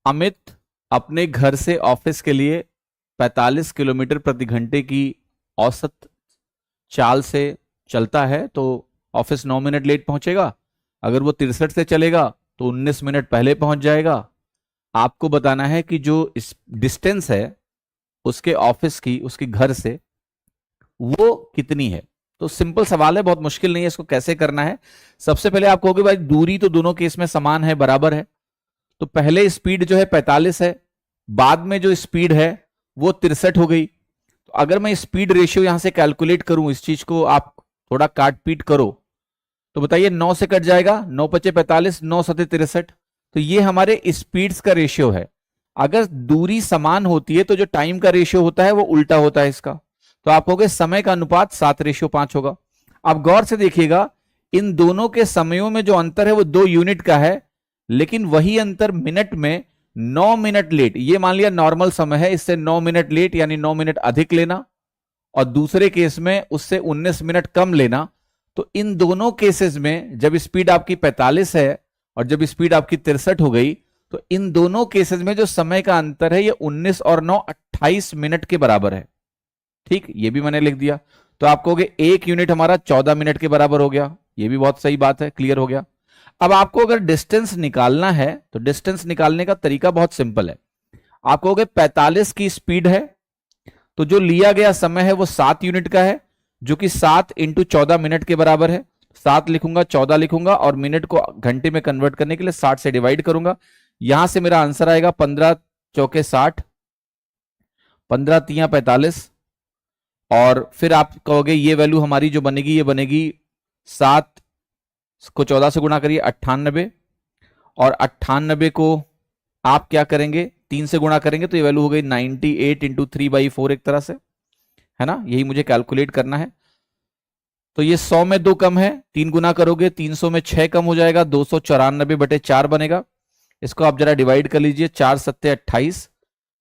अमित अपने घर से ऑफिस के लिए 45 किलोमीटर प्रति घंटे की औसत चाल से चलता है तो ऑफिस 9 मिनट लेट पहुंचेगा। अगर वो 63 से चलेगा तो 19 मिनट पहले पहुंच जाएगा। आपको बताना है कि जो इस डिस्टेंस है उसके ऑफिस की, उसके घर से, वो कितनी है। तो सिंपल सवाल है, बहुत मुश्किल नहीं है। इसको कैसे करना है, सबसे पहले आप कहोगे भाई दूरी तो दोनों केस में समान है, बराबर है। तो पहले स्पीड जो है 45 है, बाद में जो स्पीड है वो 63 हो गई। तो अगर मैं स्पीड रेशियो यहां से कैलकुलेट करूं, इस चीज को आप थोड़ा काट पीट करो तो बताइए 9 से कट जाएगा, 9 पचे 45, 9 सते 63। तो ये हमारे स्पीड्स का रेशियो है। अगर दूरी समान होती है तो जो टाइम का रेशियो होता है वो उल्टा होता है इसका। तो आप कहोगे समय का अनुपात 7:5 होगा। आप गौर से देखिएगा, इन दोनों के समयों में जो अंतर है वो 2 यूनिट का है, लेकिन वही अंतर मिनट में 9 मिनट लेट। ये मान लिया नॉर्मल समय है, इससे 9 मिनट लेट यानी 9 मिनट अधिक लेना, और दूसरे केस में उससे 19 मिनट कम लेना। तो इन दोनों केसेस में जब स्पीड आपकी 45 है और जब स्पीड आपकी 63 हो गई, तो इन दोनों केसेस में जो समय का अंतर है ये 19 और 9 28 मिनट के बराबर है। ठीक, ये भी मैंने लिख दिया। तो आप कहोगे 1 यूनिट हमारा 14 मिनट के बराबर हो गया। ये भी बहुत सही बात है, क्लियर हो गया। अब आपको अगर डिस्टेंस निकालना है तो डिस्टेंस निकालने का तरीका बहुत सिंपल है। आप कहोगे 45 की स्पीड है तो जो लिया गया समय है वो 7 यूनिट का है, जो कि 7 इंटू 14 मिनट के बराबर है। 7 लिखूंगा, 14 लिखूंगा और मिनट को घंटे में कन्वर्ट करने के लिए 60 से डिवाइड करूंगा। यहां से मेरा आंसर आएगा 15 चौके 60, 15 तियां 45। और फिर आप कहोगे ये वैल्यू हमारी जो बनेगी ये बनेगी 7 को 14 से गुणा करिए 98, और 98 को आप क्या करेंगे 3 से गुणा करेंगे तो ये वैल्यू हो गई 98 इंटू 3/4 एक तरह से, है ना। यही मुझे कैलकुलेट करना है। तो ये 100 में 2 कम है, 3 गुना करोगे 300 में 6 कम हो जाएगा, 294/4 बनेगा। इसको आप जरा डिवाइड कर लीजिए, 4 सत्ते 28,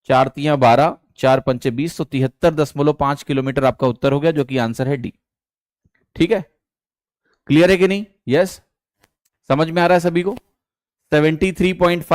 4 तियां 12, 4 पंचे 20, तो 73.5 किलोमीटर आपका उत्तर हो गया, जो कि आंसर है डी। ठीक है, क्लियर है कि नहीं? यस, समझ में आ रहा है सभी को? 73.5